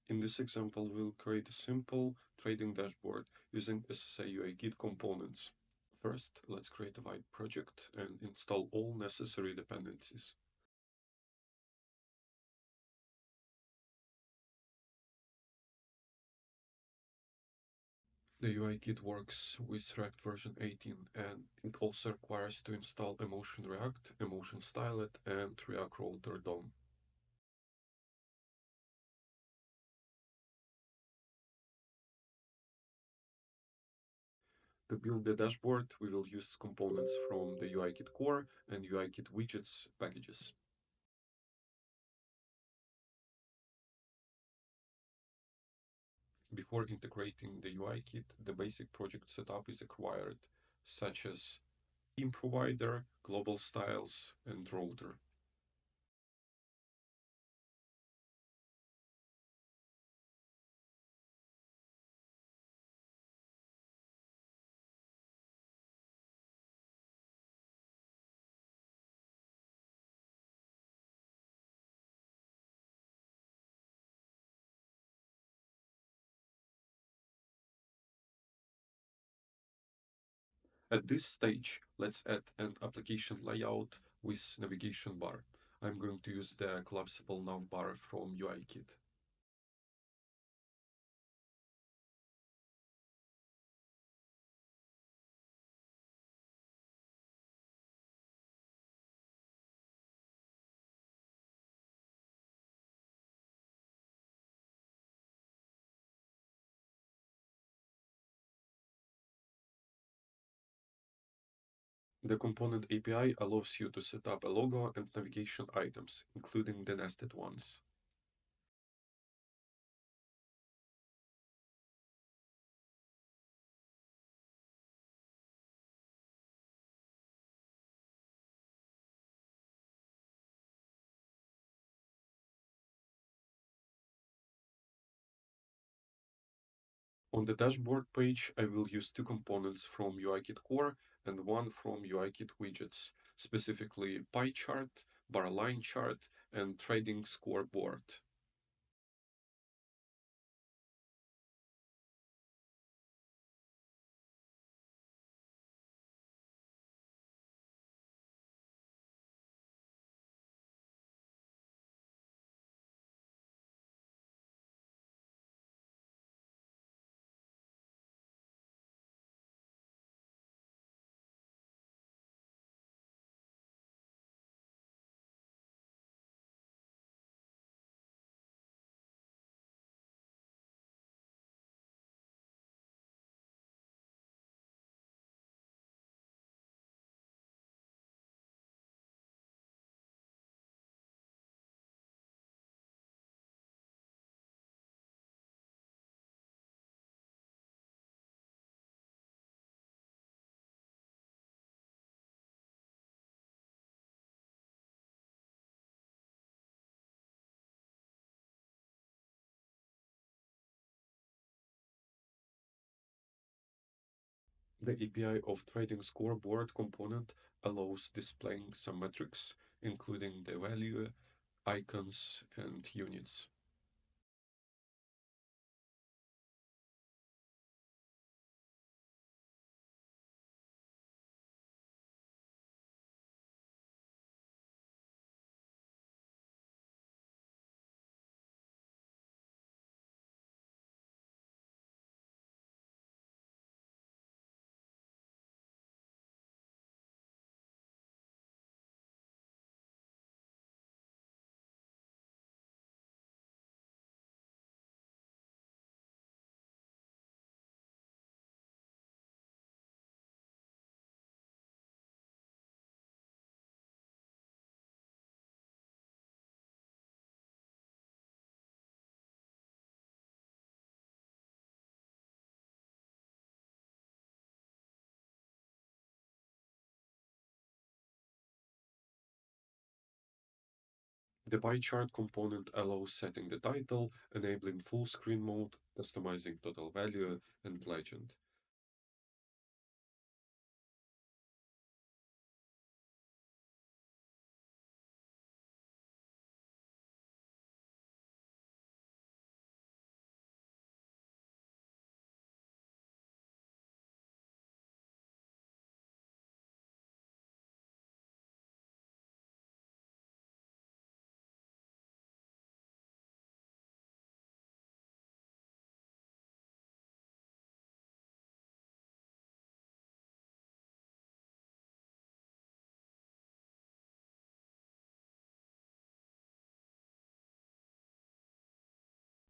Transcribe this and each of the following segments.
In this example, we'll create a simple trading dashboard using SSA UI Kit components. First, let's create a wide project and install all necessary dependencies. The UI kit works with React version 18, and it also requires to install Emotion React, Emotion Stylet, and React Router DOM. To build the dashboard, we will use components from the UIKit core and UIKit widgets packages. Before integrating the UIKit, the basic project setup is required, such as theme provider, global styles, and router. At this stage, let's add an application layout with navigation bar. I'm going to use the collapsible navbar from UIKit. The component API allows you to set up a logo and navigation items, including the nested ones. On the dashboard page, I will use two components from UIKit core and one from UIKit widgets, specifically pie chart, bar line chart, and trading scoreboard. The API of Trading Scoreboard component allows displaying some metrics, including the value, icons, and units. The pie chart component allows setting the title, enabling full screen mode, customizing total value, and legend.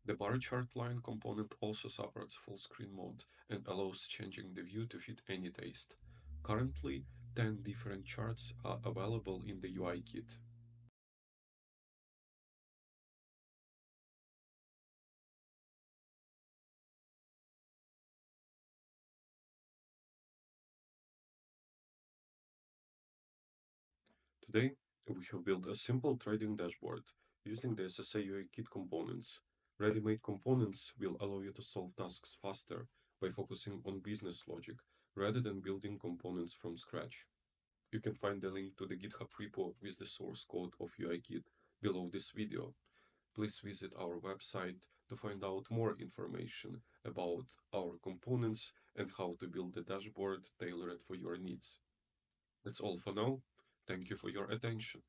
The bar chart line component also supports full screen mode and allows changing the view to fit any taste. Currently, 10 different charts are available in the UI kit. Today, we have built a simple trading dashboard using the SSA UI kit components. Ready-made components will allow you to solve tasks faster by focusing on business logic rather than building components from scratch. You can find the link to the GitHub repo with the source code of UIKit below this video. Please visit our website to find out more information about our components and how to build a dashboard tailored for your needs. That's all for now. Thank you for your attention.